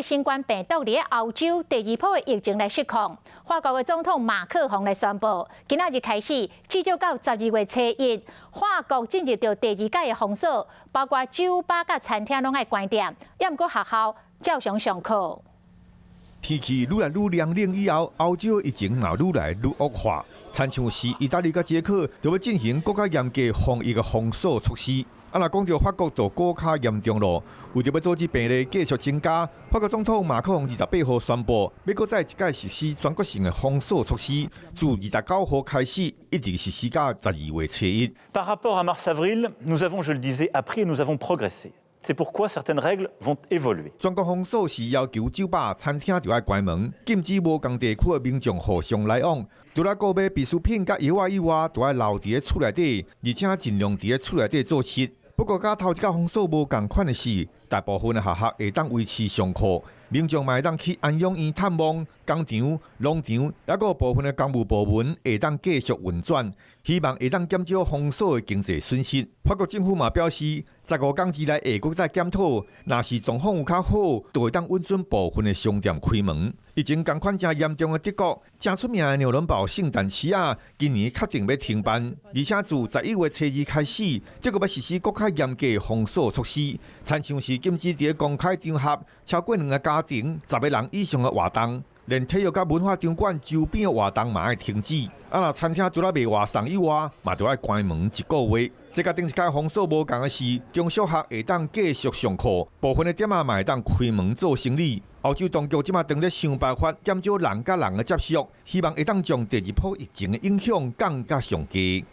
新冠病毒伫欧洲第二波的疫情来失控，法国的总统马克宏来宣布，今仔日开始，至少到12月初1，法国进入到第二届的封锁，包括酒吧甲餐厅拢爱关店，也毋过学校照常上课。天气愈来愈凉冷以后，欧洲疫情嘛愈来愈恶化。亲像是意大利甲捷克就要进行更加严格防疫的封锁措施。若讲到法国就更加严重咯，为着要阻止病例继续增加，法国总统马克宏28号宣布，要搁再一届实施全国性的封锁措施，自29号开始，一直实施到12月初1。Par rapport à mars-avril, nous avons, je le disais, appris et nous avons progressé. C'est pourquoi certaines règles vont évoluer. 全国封锁是要求酒吧、餐厅就要关门，禁止无同地区的民众互相来往。除了购买必需品甲药以外，就要留伫厝内底，而且尽量伫厝内底做事。不过，甲头一届封锁无共款的是，大部分的学校会当维持上课，民众嘛会当去安养院探望、工厂、农场，还有部分的公务部门会当继续运转，希望会当减少封锁的经济损失。法国政府嘛表示，15天之内下国再检讨，若是状况有较好，就会当允准部分的商店开门。疫情同款正严重的德国，正出名的纽伦堡圣诞市啊，今年确定要停办，而且自11月初2开始，德国要实施更加严格的封锁措施，亲像是禁止伫公开场合超过2个家庭、10个人以上的活动，连体育甲文化场馆周边的活动嘛要停止。若餐厅除了卖外送以外，嘛就要关门1个月。这甲顶一届封锁无同的是，中小学会当继续上课，部分的店啊嘛会当开门做生意。欧洲当局即马正在想办法减少人甲人的接触，希望会当将第二波疫情的影响降到上低。